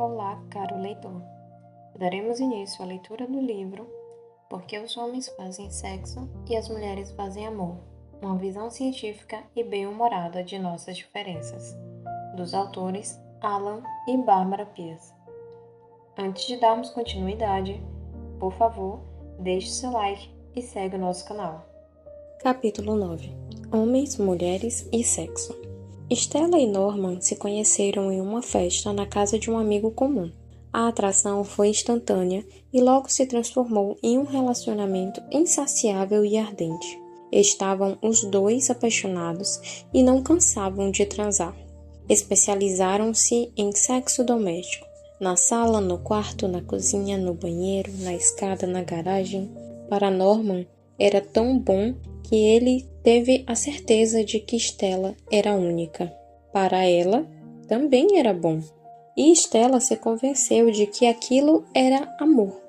Olá, caro leitor. Daremos início à leitura do livro Por que os homens fazem sexo e as mulheres fazem amor? Uma visão científica e bem-humorada de nossas diferenças, dos autores Alan e Barbara Pierce. Antes de darmos continuidade, por favor, deixe seu like e segue o nosso canal. Capítulo 9. Homens, Mulheres e Sexo. Stella e Norman se conheceram em uma festa na casa de um amigo comum. A atração foi instantânea e logo se transformou em um relacionamento insaciável e ardente. Estavam os dois apaixonados e não cansavam de transar. Especializaram-se em sexo doméstico, na sala, no quarto, na cozinha, no banheiro, na escada, na garagem. Para Norman, era tão bom que ele teve a certeza de que Stella era única. Para ela, também era bom. E Stella se convenceu de que aquilo era amor.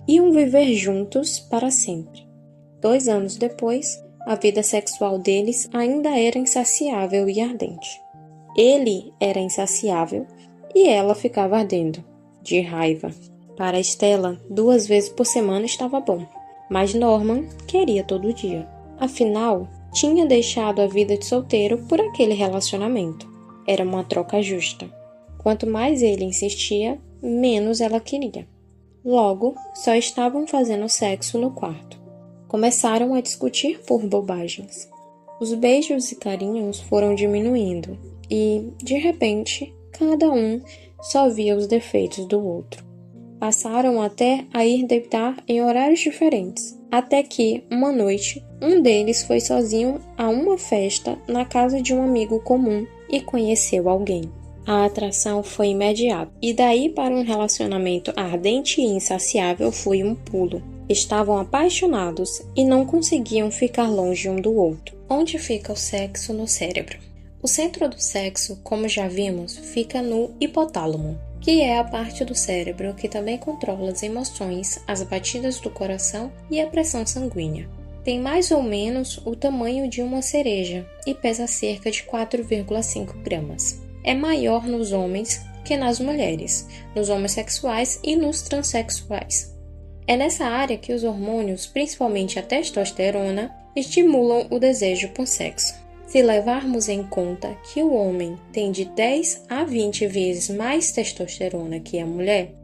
Iam viver juntos para sempre. 2 anos depois, a vida sexual deles ainda era insaciável e ardente. Ele era insaciável e ela ficava ardendo, de raiva. Para Stella, 2 vezes por semana estava bom, mas Norman queria todo dia. Afinal, tinha deixado a vida de solteiro por aquele relacionamento. Era uma troca justa. Quanto mais ele insistia, menos ela queria. Logo, só estavam fazendo sexo no quarto. Começaram a discutir por bobagens. Os beijos e carinhos foram diminuindo e, de repente, cada um só via os defeitos do outro. Passaram até a ir deitar em horários diferentes, até que, uma noite, um deles foi sozinho a uma festa na casa de um amigo comum e conheceu alguém. A atração foi imediata, e daí para um relacionamento ardente e insaciável foi um pulo. Estavam apaixonados e não conseguiam ficar longe um do outro. Onde fica o sexo no cérebro? O centro do sexo, como já vimos, fica no hipotálamo, que é a parte do cérebro que também controla as emoções, as batidas do coração e a pressão sanguínea. Tem mais ou menos o tamanho de uma cereja e pesa cerca de 4,5 gramas. É maior nos homens que nas mulheres, nos homossexuais e nos transexuais. É nessa área que os hormônios, principalmente a testosterona, estimulam o desejo por sexo. Se levarmos em conta que o homem tem de 10 a 20 vezes mais testosterona que a mulher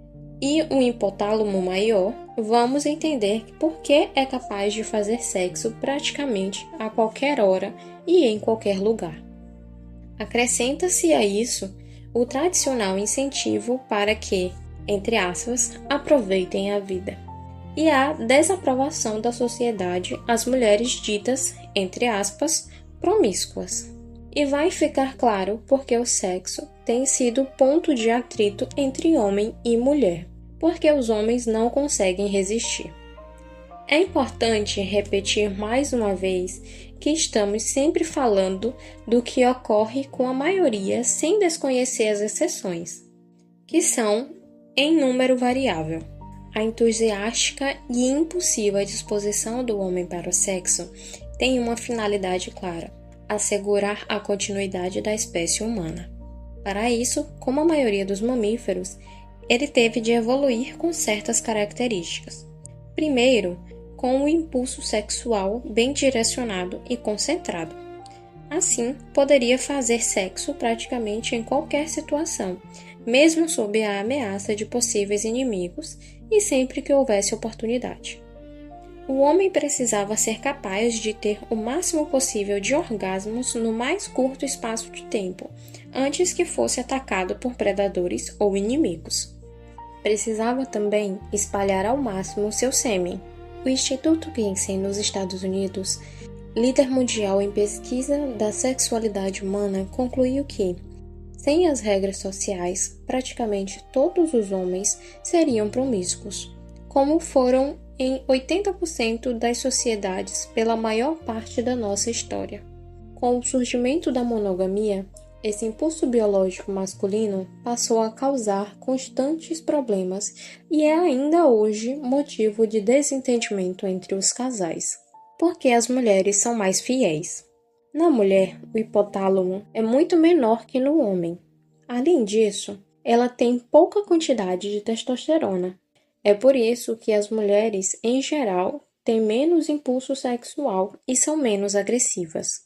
e um hipotálamo maior, vamos entender por que é capaz de fazer sexo praticamente a qualquer hora e em qualquer lugar. Acrescenta-se a isso o tradicional incentivo para que, entre aspas, aproveitem a vida. E a desaprovação da sociedade às mulheres ditas, entre aspas, promíscuas. E vai ficar claro porque o sexo tem sido ponto de atrito entre homem e mulher, porque os homens não conseguem resistir. É importante repetir mais uma vez que estamos sempre falando do que ocorre com a maioria sem desconhecer as exceções, que são em número variável. A entusiástica e impulsiva disposição do homem para o sexo tem uma finalidade clara: assegurar a continuidade da espécie humana. Para isso, como a maioria dos mamíferos, ele teve de evoluir com certas características. Primeiro, com o impulso sexual bem direcionado e concentrado. Assim, poderia fazer sexo praticamente em qualquer situação, mesmo sob a ameaça de possíveis inimigos e sempre que houvesse oportunidade. O homem precisava ser capaz de ter o máximo possível de orgasmos no mais curto espaço de tempo, antes que fosse atacado por predadores ou inimigos. Precisava também espalhar ao máximo seu sêmen. O Instituto Ginseng nos Estados Unidos, líder mundial em pesquisa da sexualidade humana, concluiu que, sem as regras sociais, praticamente todos os homens seriam promíscuos, como foram em 80% das sociedades pela maior parte da nossa história. Com o surgimento da monogamia, esse impulso biológico masculino passou a causar constantes problemas e é ainda hoje motivo de desentendimento entre os casais, porque as mulheres são mais fiéis. Na mulher, o hipotálamo é muito menor que no homem. Além disso, ela tem pouca quantidade de testosterona. É por isso que as mulheres, em geral, têm menos impulso sexual e são menos agressivas.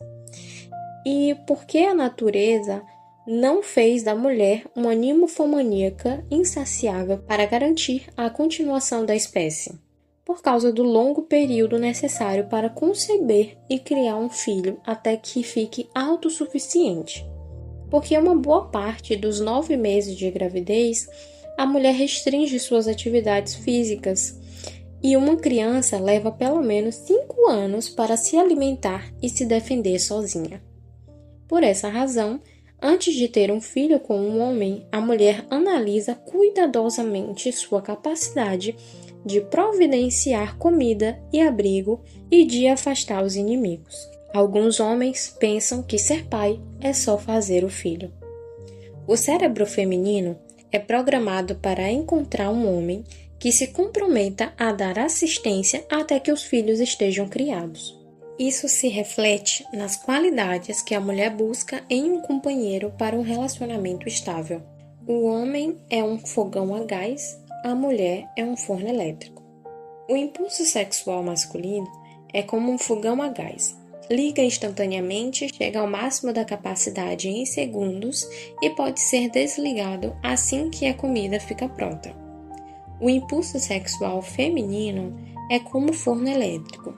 E por que a natureza não fez da mulher uma ninfomaníaca insaciável para garantir a continuação da espécie? Por causa do longo período necessário para conceber e criar um filho até que fique autossuficiente. Porque uma boa parte dos 9 meses de gravidez, a mulher restringe suas atividades físicas e uma criança leva pelo menos 5 anos para se alimentar e se defender sozinha. Por essa razão, antes de ter um filho com um homem, a mulher analisa cuidadosamente sua capacidade de providenciar comida e abrigo e de afastar os inimigos. Alguns homens pensam que ser pai é só fazer o filho. O cérebro feminino é programado para encontrar um homem que se comprometa a dar assistência até que os filhos estejam criados. Isso se reflete nas qualidades que a mulher busca em um companheiro para um relacionamento estável. O homem é um fogão a gás, a mulher é um forno elétrico. O impulso sexual masculino é como um fogão a gás. Liga instantaneamente, chega ao máximo da capacidade em segundos e pode ser desligado assim que a comida fica pronta. O impulso sexual feminino é como forno elétrico.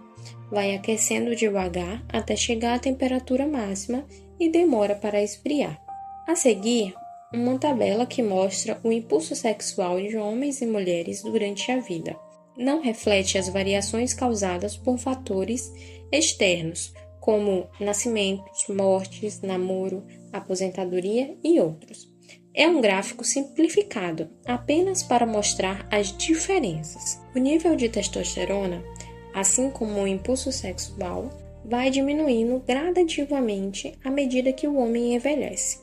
Vai aquecendo devagar até chegar à temperatura máxima e demora para esfriar. A seguir, uma tabela que mostra o impulso sexual de homens e mulheres durante a vida. Não reflete as variações causadas por fatores externos, como nascimentos, mortes, namoro, aposentadoria e outros. É um gráfico simplificado, apenas para mostrar as diferenças. O nível de testosterona, assim como o impulso sexual, vai diminuindo gradativamente à medida que o homem envelhece.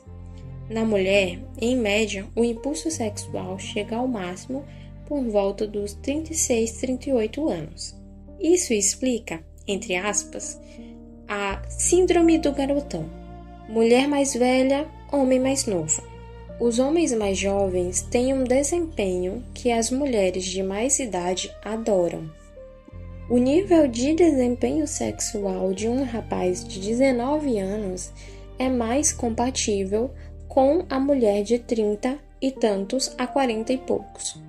Na mulher, em média, o impulso sexual chega ao máximo por volta dos 36, 38 anos. Isso explica, entre aspas, a síndrome do garotão. Mulher mais velha, homem mais novo. Os homens mais jovens têm um desempenho que as mulheres de mais idade adoram. O nível de desempenho sexual de um rapaz de 19 anos é mais compatível com a mulher de 30 e tantos a 40 e poucos.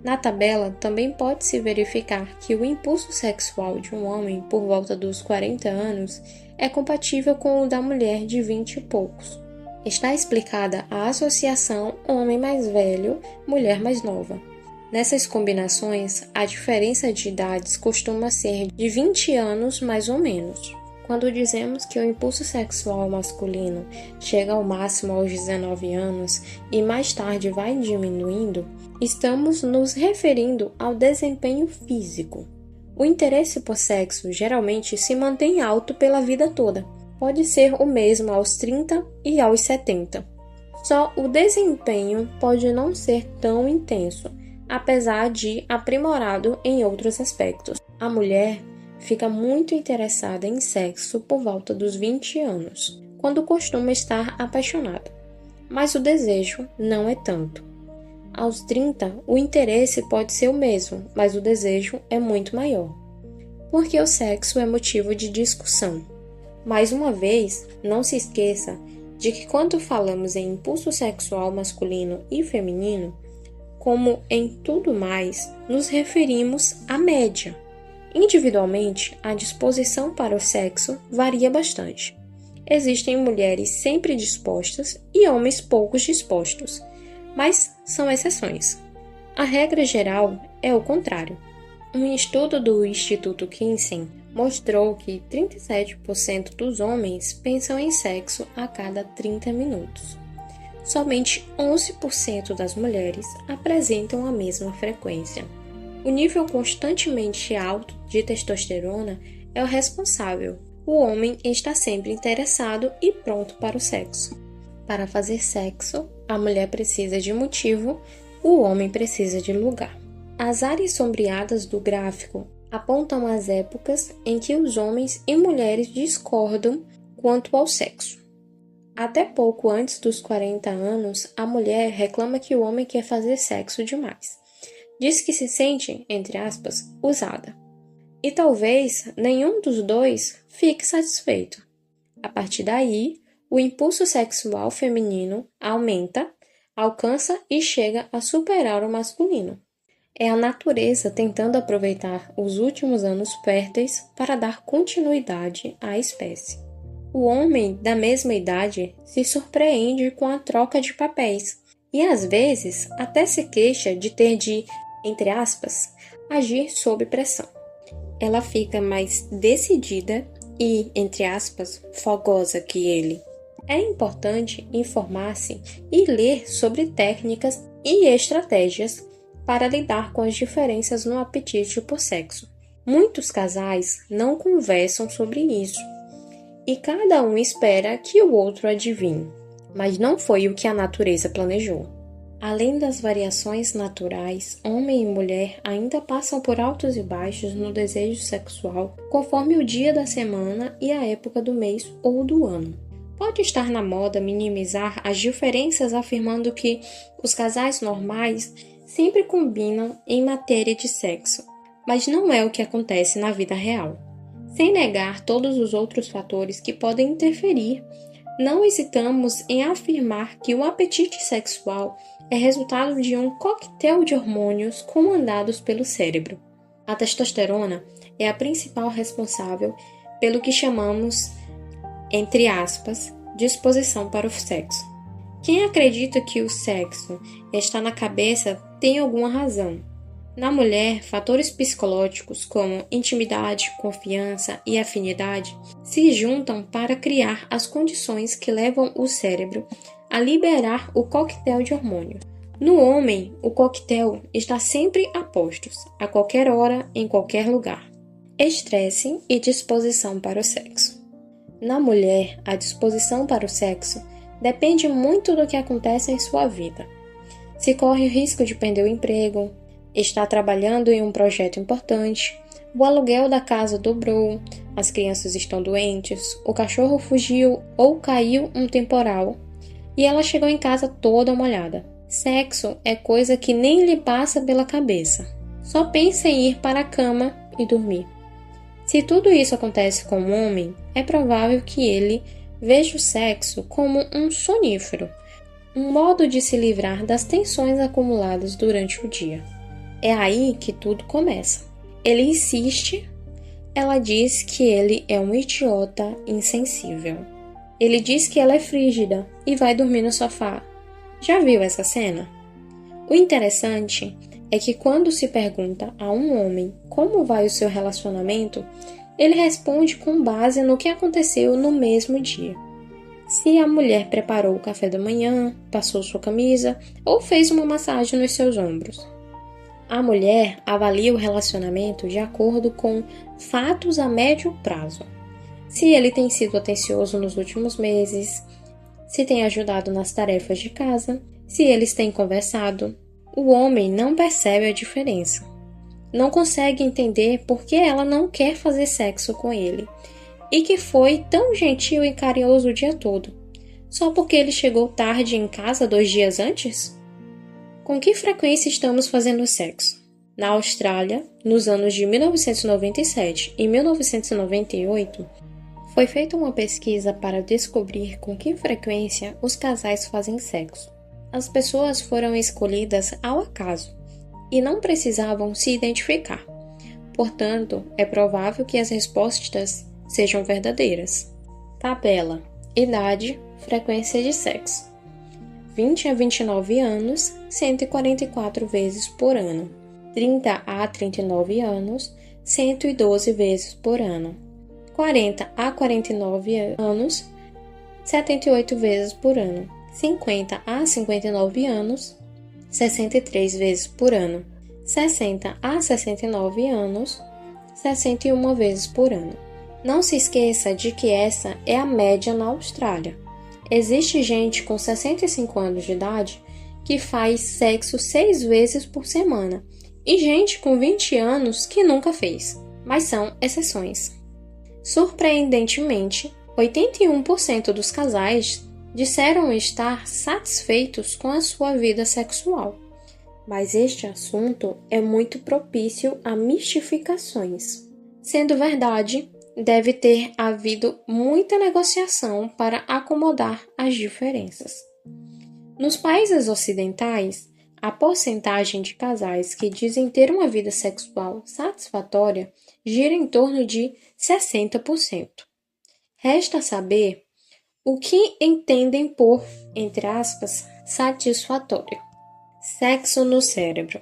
Na tabela, também pode-se verificar que o impulso sexual de um homem por volta dos 40 anos é compatível com o da mulher de 20 e poucos. Está explicada a associação homem mais velho, mulher mais nova. Nessas combinações, a diferença de idades costuma ser de 20 anos mais ou menos. Quando dizemos que o impulso sexual masculino chega ao máximo aos 19 anos e mais tarde vai diminuindo, estamos nos referindo ao desempenho físico. O interesse por sexo geralmente se mantém alto pela vida toda. Pode ser o mesmo aos 30 e aos 70. Só o desempenho pode não ser tão intenso, apesar de aprimorado em outros aspectos. A mulher fica muito interessada em sexo por volta dos 20 anos, quando costuma estar apaixonada. Mas o desejo não é tanto. Aos 30, o interesse pode ser o mesmo, mas o desejo é muito maior. Porque o sexo é motivo de discussão. Mais uma vez, não se esqueça de que quando falamos em impulso sexual masculino e feminino, como em tudo mais, nos referimos à média. Individualmente, a disposição para o sexo varia bastante. Existem mulheres sempre dispostas e homens poucos dispostos, mas são exceções. A regra geral é o contrário. Um estudo do Instituto Kinsey mostrou que 37% dos homens pensam em sexo a cada 30 minutos. Somente 11% das mulheres apresentam a mesma frequência. O nível constantemente alto de testosterona é o responsável. O homem está sempre interessado e pronto para o sexo. Para fazer sexo, a mulher precisa de motivo, o homem precisa de lugar. As áreas sombreadas do gráfico apontam as épocas em que os homens e mulheres discordam quanto ao sexo. Até pouco antes dos 40 anos, a mulher reclama que o homem quer fazer sexo demais. Diz que se sente, entre aspas, usada. E talvez nenhum dos dois fique satisfeito. A partir daí, o impulso sexual feminino aumenta, alcança e chega a superar o masculino. É a natureza tentando aproveitar os últimos anos férteis para dar continuidade à espécie. O homem da mesma idade se surpreende com a troca de papéis e às vezes até se queixa de ter de, entre aspas, agir sob pressão. Ela fica mais decidida e, entre aspas, fogosa que ele. É importante informar-se e ler sobre técnicas e estratégias para lidar com as diferenças no apetite por sexo. Muitos casais não conversam sobre isso e cada um espera que o outro adivinhe, mas não foi o que a natureza planejou. Além das variações naturais, homem e mulher ainda passam por altos e baixos no desejo sexual conforme o dia da semana e a época do mês ou do ano. Pode estar na moda minimizar as diferenças afirmando que os casais normais sempre combinam em matéria de sexo, mas não é o que acontece na vida real. Sem negar todos os outros fatores que podem interferir, não hesitamos em afirmar que o apetite sexual é resultado de um coquetel de hormônios comandados pelo cérebro. A testosterona é a principal responsável pelo que chamamos, entre aspas, disposição para o sexo. Quem acredita que o sexo está na cabeça tem alguma razão. Na mulher, fatores psicológicos como intimidade, confiança e afinidade se juntam para criar as condições que levam o cérebro a liberar o coquetel de hormônios. No homem, o coquetel está sempre a postos, a qualquer hora, em qualquer lugar. Estresse e disposição para o sexo. Na mulher, a disposição para o sexo depende muito do que acontece em sua vida. Se corre o risco de perder o emprego, está trabalhando em um projeto importante, o aluguel da casa dobrou, as crianças estão doentes, o cachorro fugiu ou caiu um temporal e ela chegou em casa toda molhada. Sexo é coisa que nem lhe passa pela cabeça. Só pensa em ir para a cama e dormir. Se tudo isso acontece com um homem, é provável que ele veja o sexo como um sonífero, um modo de se livrar das tensões acumuladas durante o dia. É aí que tudo começa. Ele insiste, ela diz que ele é um idiota insensível. Ele diz que ela é frígida e vai dormir no sofá. Já viu essa cena? O interessante é que quando se pergunta a um homem como vai o seu relacionamento, ele responde com base no que aconteceu no mesmo dia. Se a mulher preparou o café da manhã, passou sua camisa ou fez uma massagem nos seus ombros. A mulher avalia o relacionamento de acordo com fatos a médio prazo. Se ele tem sido atencioso nos últimos meses, se tem ajudado nas tarefas de casa, se eles têm conversado. O homem não percebe a diferença. Não consegue entender por que ela não quer fazer sexo com ele e que foi tão gentil e carinhoso o dia todo, só porque ele chegou tarde em casa 2 dias antes? Com que frequência estamos fazendo sexo? Na Austrália, nos anos de 1997 e 1998, foi feita uma pesquisa para descobrir com que frequência os casais fazem sexo. As pessoas foram escolhidas ao acaso e não precisavam se identificar. Portanto, é provável que as respostas sejam verdadeiras. Tabela: idade, frequência de sexo. 20 a 29 anos, 144 vezes por ano. 30 a 39 anos, 112 vezes por ano. 40 a 49 anos, 78 vezes por ano. 50 a 59 anos, 63 vezes por ano. 60 a 69 anos, 61 vezes por ano. Não se esqueça de que essa é a média na Austrália. Existe gente com 65 anos de idade que faz sexo 6 vezes por semana e gente com 20 anos que nunca fez, mas são exceções. Surpreendentemente, 81% dos casais disseram estar satisfeitos com a sua vida sexual. Mas este assunto é muito propício a mistificações. Sendo verdade, deve ter havido muita negociação para acomodar as diferenças. Nos países ocidentais, a porcentagem de casais que dizem ter uma vida sexual satisfatória gira em torno de 60%. Resta saber o que entendem por, entre aspas, satisfatório. Sexo no cérebro.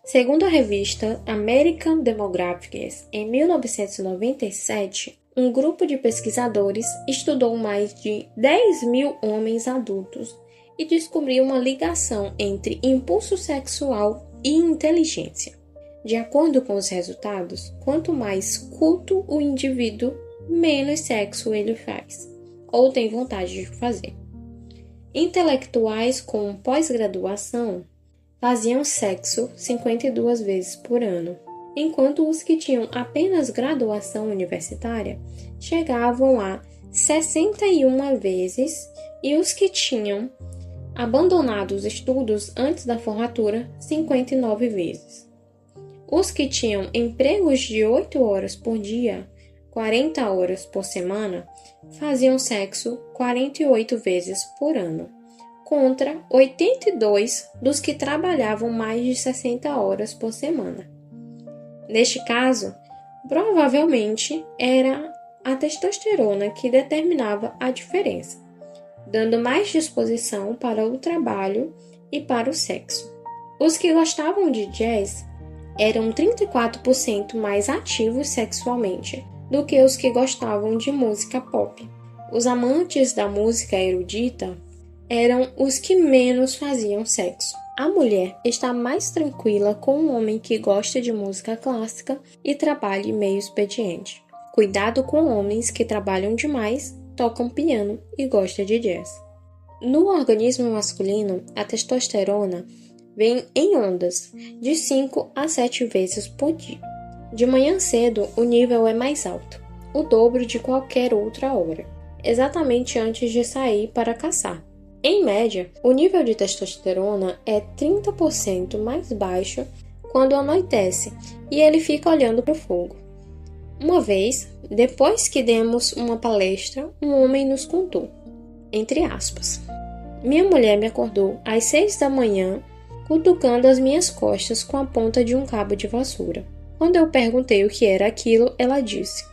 Segundo a revista American Demographics, em 1997, um grupo de pesquisadores estudou mais de 10.000 homens adultos e descobriu uma ligação entre impulso sexual e inteligência. De acordo com os resultados, quanto mais culto o indivíduo, menos sexo ele faz, ou tem vontade de fazer. Intelectuais com pós-graduação faziam sexo 52 vezes por ano, enquanto os que tinham apenas graduação universitária chegavam a 61 vezes e os que tinham abandonado os estudos antes da formatura 59 vezes. Os que tinham empregos de 8 horas por dia, 40 horas por semana, faziam sexo 48 vezes por ano, contra 82 dos que trabalhavam mais de 60 horas por semana. Neste caso, provavelmente era a testosterona que determinava a diferença, dando mais disposição para o trabalho e para o sexo. Os que gostavam de jazz eram 34% mais ativos sexualmente do que os que gostavam de música pop. Os amantes da música erudita eram os que menos faziam sexo. A mulher está mais tranquila com um homem que gosta de música clássica e trabalha meio expediente. Cuidado com homens que trabalham demais, tocam piano e gostam de jazz. No organismo masculino, a testosterona vem em ondas, de 5 a 7 vezes por dia. De manhã cedo, o nível é mais alto, o dobro de qualquer outra hora, exatamente antes de sair para caçar. Em média, o nível de testosterona é 30% mais baixo quando anoitece e ele fica olhando para o fogo. Uma vez, depois que demos uma palestra, um homem nos contou, entre aspas, minha mulher me acordou às 6 da manhã, cutucando as minhas costas com a ponta de um cabo de vassoura. Quando eu perguntei o que era aquilo, ela disse,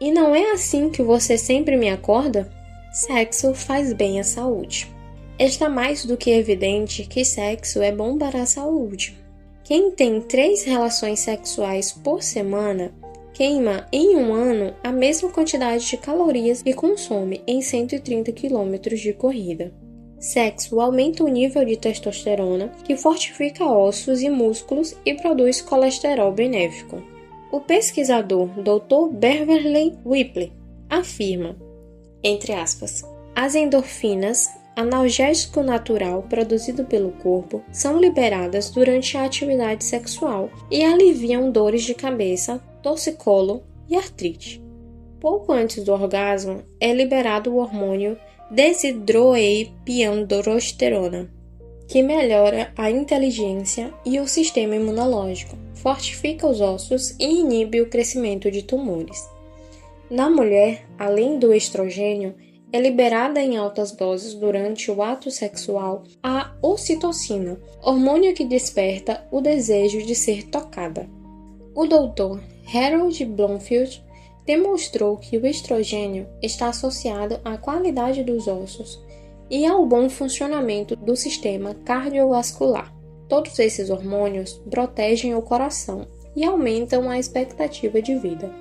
e não é assim que você sempre me acorda? Sexo faz bem à saúde. Está mais do que evidente que sexo é bom para a saúde. Quem tem 3 relações sexuais por semana queima em um ano a mesma quantidade de calorias que consome em 130 km de corrida. Sexo aumenta o nível de testosterona, que fortifica ossos e músculos e produz colesterol benéfico. O pesquisador Dr. Beverly Whipple afirma, entre aspas, as endorfinas, analgésico natural produzido pelo corpo, são liberadas durante a atividade sexual e aliviam dores de cabeça, torcicolo e artrite. Pouco antes do orgasmo, é liberado o hormônio desidroepiandrosterona, que melhora a inteligência e o sistema imunológico, fortifica os ossos e inibe o crescimento de tumores. Na mulher, além do estrogênio, é liberada em altas doses durante o ato sexual a ocitocina, hormônio que desperta o desejo de ser tocada. O Dr. Harold Bloomfield demonstrou que o estrogênio está associado à qualidade dos ossos e ao bom funcionamento do sistema cardiovascular. Todos esses hormônios protegem o coração e aumentam a expectativa de vida.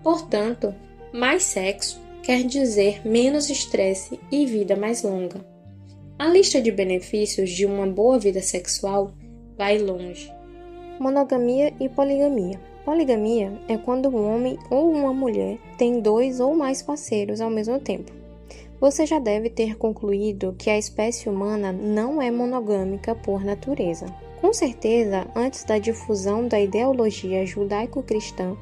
Portanto, mais sexo quer dizer menos estresse e vida mais longa. A lista de benefícios de uma boa vida sexual vai longe. Monogamia e poligamia. Poligamia é quando um homem ou uma mulher tem 2 ou mais parceiros ao mesmo tempo. Você já deve ter concluído que a espécie humana não é monogâmica por natureza. Com certeza, antes da difusão da ideologia judaico-cristã,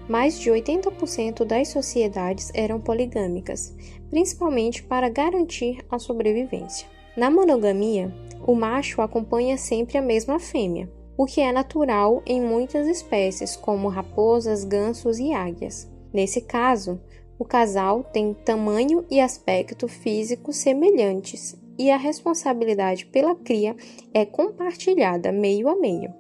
mais de 80% das sociedades eram poligâmicas, principalmente para garantir a sobrevivência. Na monogamia, o macho acompanha sempre a mesma fêmea, o que é natural em muitas espécies, como raposas, gansos e águias. Nesse caso, o casal tem tamanho e aspecto físico semelhantes e a responsabilidade pela cria é compartilhada meio a meio.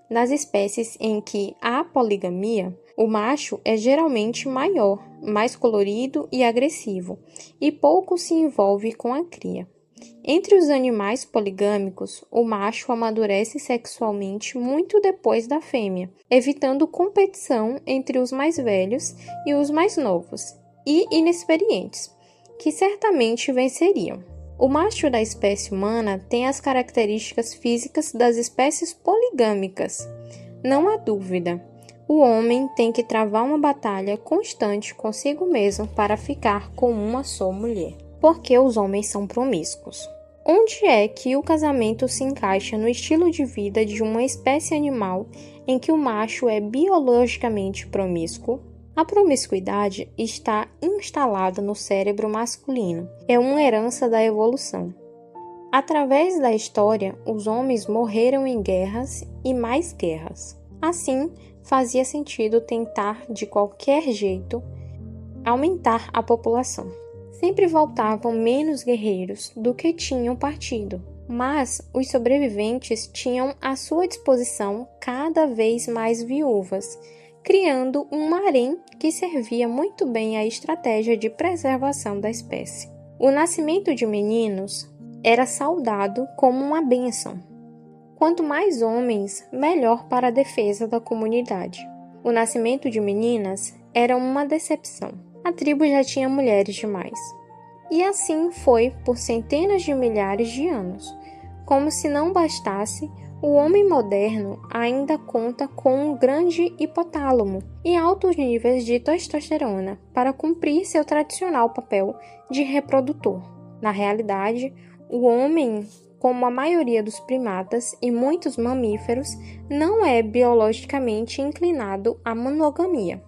Nas espécies em que há poligamia, o macho é geralmente maior, mais colorido e agressivo, e pouco se envolve com a cria. Entre os animais poligâmicos, o macho amadurece sexualmente muito depois da fêmea, evitando competição entre os mais velhos e os mais novos e inexperientes, que certamente venceriam. O macho da espécie humana tem as características físicas das espécies poligâmicas. Não há dúvida, o homem tem que travar uma batalha constante consigo mesmo para ficar com uma só mulher. Porque os homens são promíscuos. Onde é que o casamento se encaixa no estilo de vida de uma espécie animal em que o macho é biologicamente promíscuo? A promiscuidade está instalada no cérebro masculino. É uma herança da evolução. Através da história, os homens morreram em guerras e mais guerras. Assim, fazia sentido tentar, de qualquer jeito, aumentar a população. Sempre voltavam menos guerreiros do que tinham partido, mas os sobreviventes tinham à sua disposição cada vez mais viúvas, criando um harém que servia muito bem à estratégia de preservação da espécie. O nascimento de meninos era saudado como uma bênção. Quanto mais homens, melhor para a defesa da comunidade. O nascimento de meninas era uma decepção. A tribo já tinha mulheres demais. E assim foi por centenas de milhares de anos. Como se não bastasse, o homem moderno ainda conta com um grande hipotálamo e altos níveis de testosterona para cumprir seu tradicional papel de reprodutor. Na realidade, o homem, como a maioria dos primatas e muitos mamíferos, não é biologicamente inclinado à monogamia.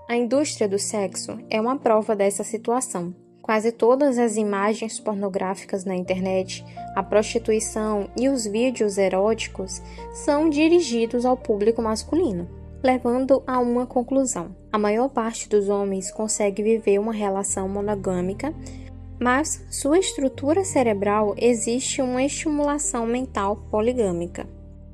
A indústria do sexo é uma prova dessa situação. Quase todas as imagens pornográficas na internet, a prostituição e os vídeos eróticos são dirigidos ao público masculino, levando a uma conclusão. A maior parte dos homens consegue viver uma relação monogâmica, mas sua estrutura cerebral existe uma estimulação mental poligâmica.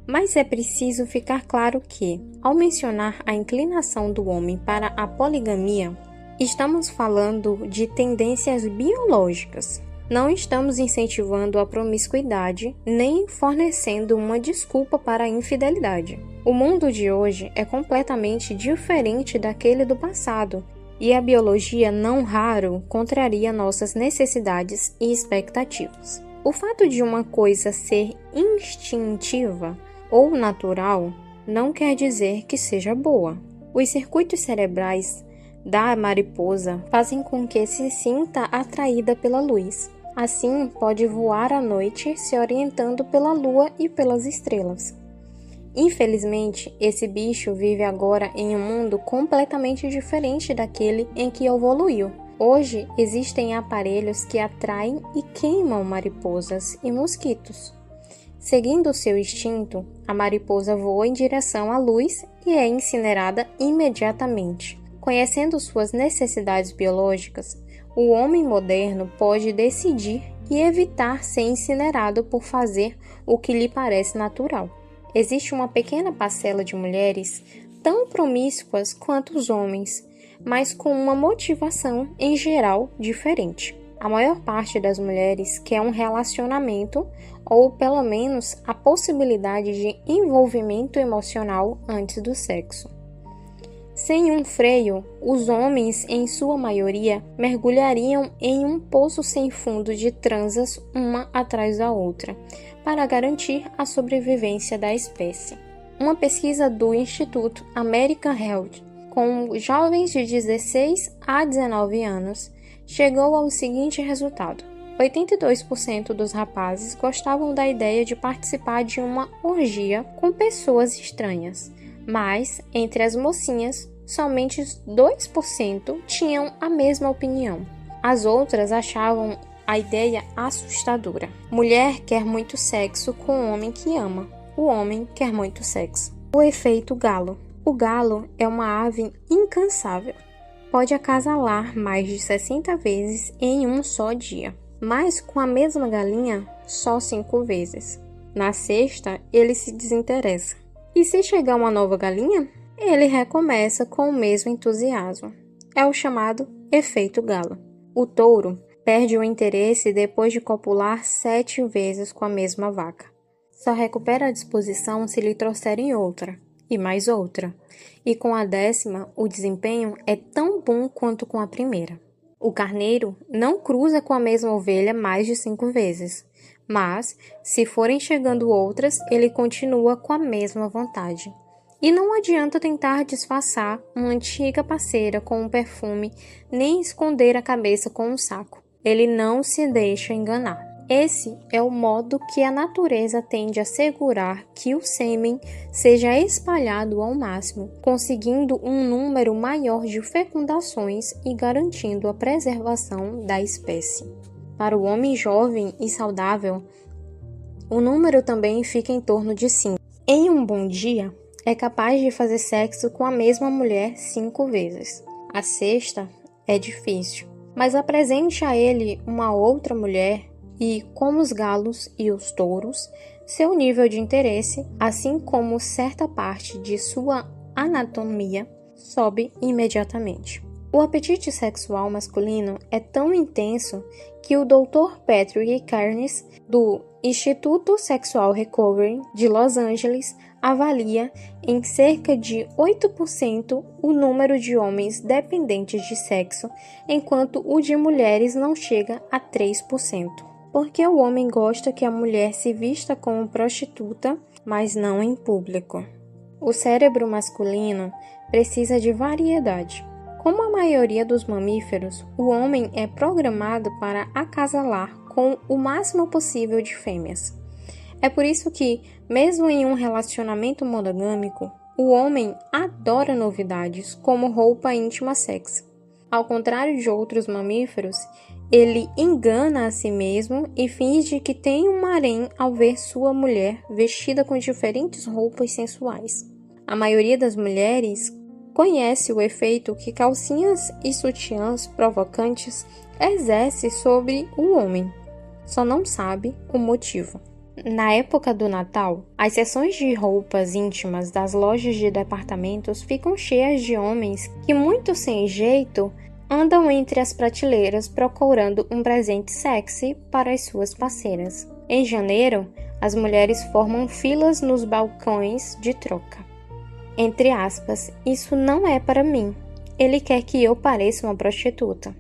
Mas é preciso ficar claro que, ao mencionar a inclinação do homem para a poligamia, estamos falando de tendências biológicas. Não estamos incentivando a promiscuidade nem fornecendo uma desculpa para a infidelidade. O mundo de hoje é completamente diferente daquele do passado e a biologia não raro contraria nossas necessidades e expectativas. O fato de uma coisa ser instintiva ou natural não quer dizer que seja boa. Os circuitos cerebrais da mariposa fazem com que se sinta atraída pela luz. Assim, pode voar à noite se orientando pela lua e pelas estrelas. Infelizmente, esse bicho vive agora em um mundo completamente diferente daquele em que evoluiu. Hoje, existem aparelhos que atraem e queimam mariposas e mosquitos. Seguindo seu instinto, a mariposa voa em direção à luz e é incinerada imediatamente. Conhecendo suas necessidades biológicas, o homem moderno pode decidir e evitar ser incinerado por fazer o que lhe parece natural. Existe uma pequena parcela de mulheres tão promíscuas quanto os homens, mas com uma motivação em geral diferente. A maior parte das mulheres quer um relacionamento ou pelo menos a possibilidade de envolvimento emocional antes do sexo. Sem um freio, os homens, em sua maioria, mergulhariam em um poço sem fundo de transas uma atrás da outra, para garantir a sobrevivência da espécie. Uma pesquisa do Instituto American Health, com jovens de 16 a 19 anos, chegou ao seguinte resultado: 82% dos rapazes gostavam da ideia de participar de uma orgia com pessoas estranhas, mas, entre as mocinhas, somente 2% tinham a mesma opinião. As outras achavam a ideia assustadora. Mulher quer muito sexo com o homem que ama. O homem quer muito sexo. O efeito galo. O galo é uma ave incansável. Pode acasalar mais de 60 vezes em um só dia. Mas com a mesma galinha, só 5 vezes. Na sexta, ele se desinteressa. E se chegar uma nova galinha, ele recomeça com o mesmo entusiasmo. É o chamado efeito galo. O touro perde o interesse depois de copular 7 vezes com a mesma vaca. Só recupera a disposição se lhe trouxerem outra, e mais outra. E com a 10ª, o desempenho é tão bom quanto com a primeira. O carneiro não cruza com a mesma ovelha mais de 5 vezes, mas, se forem chegando outras, ele continua com a mesma vontade. E não adianta tentar disfarçar uma antiga parceira com um perfume, nem esconder a cabeça com um saco. Ele não se deixa enganar. Esse é o modo que a natureza tende a assegurar que o sêmen seja espalhado ao máximo, conseguindo um número maior de fecundações e garantindo a preservação da espécie. Para o homem jovem e saudável, o número também fica em torno de 5. Em um bom dia, é capaz de fazer sexo com a mesma mulher 5 vezes. A sexta é difícil, mas apresente a ele uma outra mulher e, como os galos e os touros, seu nível de interesse, assim como certa parte de sua anatomia, sobe imediatamente. O apetite sexual masculino é tão intenso que o Dr. Patrick Carnes, do Instituto Sexual Recovery de Los Angeles, avalia em cerca de 8% o número de homens dependentes de sexo, enquanto o de mulheres não chega a 3%. Porque o homem gosta que a mulher se vista como prostituta, mas não em público. O cérebro masculino precisa de variedade. Como a maioria dos mamíferos, o homem é programado para acasalar com o máximo possível de fêmeas. É por isso que, mesmo em um relacionamento monogâmico, o homem adora novidades, como roupa íntima sexy. Ao contrário de outros mamíferos, ele engana a si mesmo e finge que tem um harém ao ver sua mulher vestida com diferentes roupas sensuais. A maioria das mulheres conhece o efeito que calcinhas e sutiãs provocantes exerce sobre o homem, só não sabe o motivo. Na época do Natal, as seções de roupas íntimas das lojas de departamentos ficam cheias de homens que, muito sem jeito, andam entre as prateleiras procurando um presente sexy para as suas parceiras. Em janeiro, as mulheres formam filas nos balcões de troca. Entre aspas, isso não é para mim. Ele quer que eu pareça uma prostituta.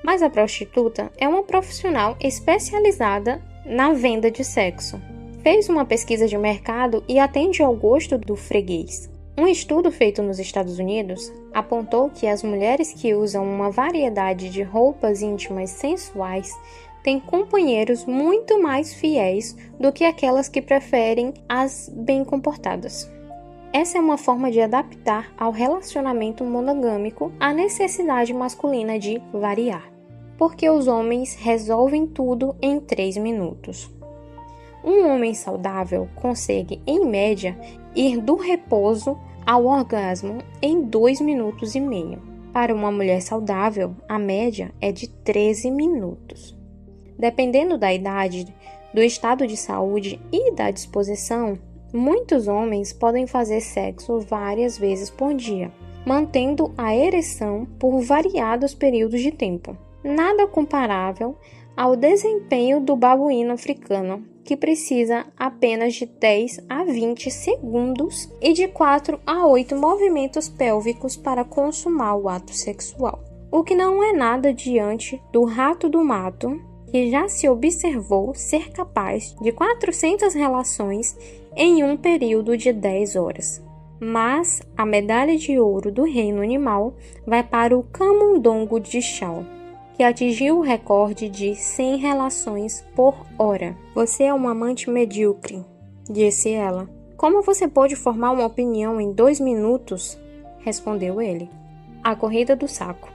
Mas a prostituta é uma profissional especializada na venda de sexo. Fez uma pesquisa de mercado e atende ao gosto do freguês. Um estudo feito nos Estados Unidos apontou que as mulheres que usam uma variedade de roupas íntimas sensuais têm companheiros muito mais fiéis do que aquelas que preferem as bem comportadas. Essa é uma forma de adaptar ao relacionamento monogâmico a necessidade masculina de variar, porque os homens resolvem tudo em 3 minutos. Um homem saudável consegue, em média, ir do repouso ao orgasmo em 2 minutos e meio. Para uma mulher saudável, a média é de 13 minutos. Dependendo da idade, do estado de saúde e da disposição, muitos homens podem fazer sexo várias vezes por dia, mantendo a ereção por variados períodos de tempo. Nada comparável ao desempenho do babuíno africano, que precisa apenas de 10 a 20 segundos e de 4 a 8 movimentos pélvicos para consumar o ato sexual. O que não é nada diante do rato do mato, que já se observou ser capaz de 400 relações em um período de 10 horas. Mas a medalha de ouro do reino animal vai para o camundongo de Chao, que atingiu o recorde de 100 relações por hora. Você é um amante medíocre, disse ela. Como você pode formar uma opinião em 2 minutos? respondeu ele. A corrida do saco.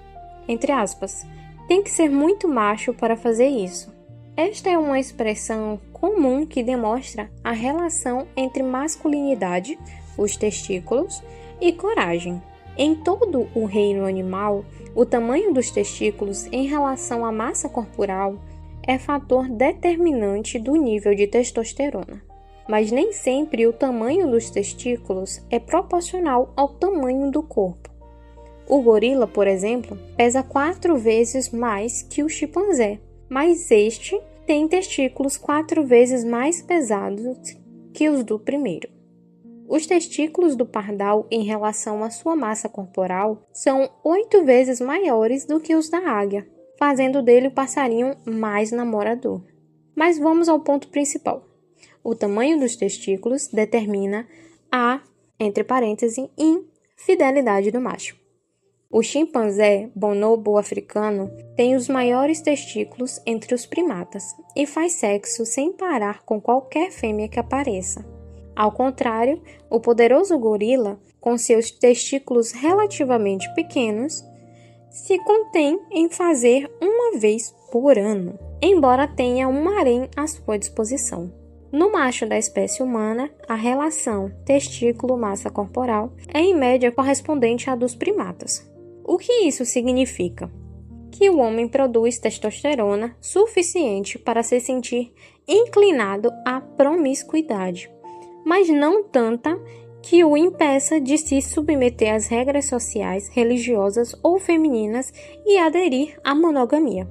Entre aspas, tem que ser muito macho para fazer isso. Esta é uma expressão comum que demonstra a relação entre masculinidade, os testículos, e coragem. Em todo o reino animal, o tamanho dos testículos em relação à massa corporal é fator determinante do nível de testosterona. Mas nem sempre o tamanho dos testículos é proporcional ao tamanho do corpo. O gorila, por exemplo, pesa 4 vezes mais que o chimpanzé, mas este tem testículos 4 vezes mais pesados que os do primeiro. Os testículos do pardal em relação à sua massa corporal são 8 vezes maiores do que os da águia, fazendo dele o passarinho mais namorador. Mas vamos ao ponto principal. O tamanho dos testículos determina a, entre parênteses, infidelidade do macho. O chimpanzé bonobo africano tem os maiores testículos entre os primatas e faz sexo sem parar com qualquer fêmea que apareça. Ao contrário, o poderoso gorila, com seus testículos relativamente pequenos, se contém em fazer uma vez por ano, embora tenha um harém à sua disposição. No macho da espécie humana, a relação testículo-massa corporal é em média correspondente à dos primatas. O que isso significa? Que o homem produz testosterona suficiente para se sentir inclinado à promiscuidade, mas não tanta que o impeça de se submeter às regras sociais, religiosas ou femininas e aderir à monogamia.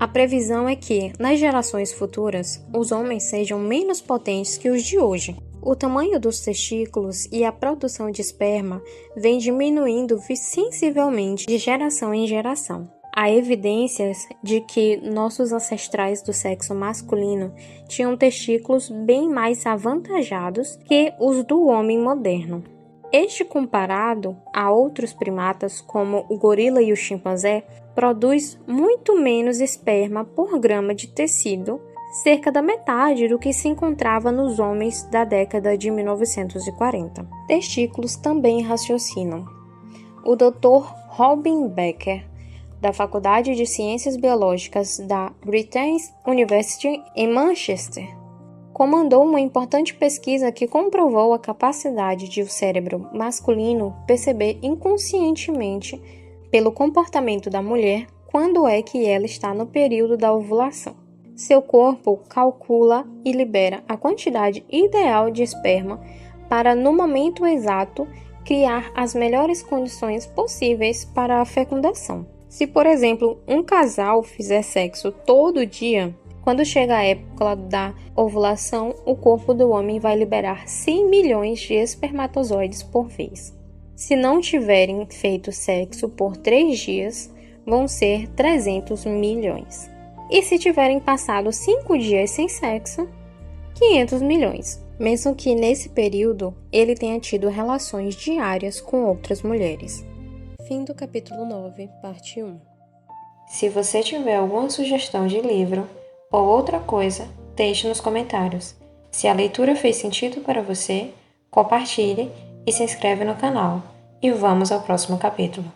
A previsão é que, nas gerações futuras, os homens sejam menos potentes que os de hoje. O tamanho dos testículos e a produção de esperma vem diminuindo sensivelmente de geração em geração. Há evidências de que nossos ancestrais do sexo masculino tinham testículos bem mais avantajados que os do homem moderno. Este, comparado a outros primatas como o gorila e o chimpanzé, produz muito menos esperma por grama de tecido, cerca da metade do que se encontrava nos homens da década de 1940. Testículos também raciocinam. O Dr. Robin Becker, da Faculdade de Ciências Biológicas da Britain's University em Manchester, comandou uma importante pesquisa que comprovou a capacidade de o cérebro masculino perceber inconscientemente pelo comportamento da mulher quando é que ela está no período da ovulação. Seu corpo calcula e libera a quantidade ideal de esperma para, no momento exato, criar as melhores condições possíveis para a fecundação. Se, por exemplo, um casal fizer sexo todo dia, quando chega a época da ovulação, o corpo do homem vai liberar 100 milhões de espermatozoides por vez. Se não tiverem feito sexo por 3 dias, vão ser 300 milhões. E se tiverem passado 5 dias sem sexo, 500 milhões. Mesmo que nesse período ele tenha tido relações diárias com outras mulheres. Fim do capítulo 9, parte 1. Se você tiver alguma sugestão de livro ou outra coisa, deixe nos comentários. Se a leitura fez sentido para você, compartilhe e se inscreve no canal. E vamos ao próximo capítulo.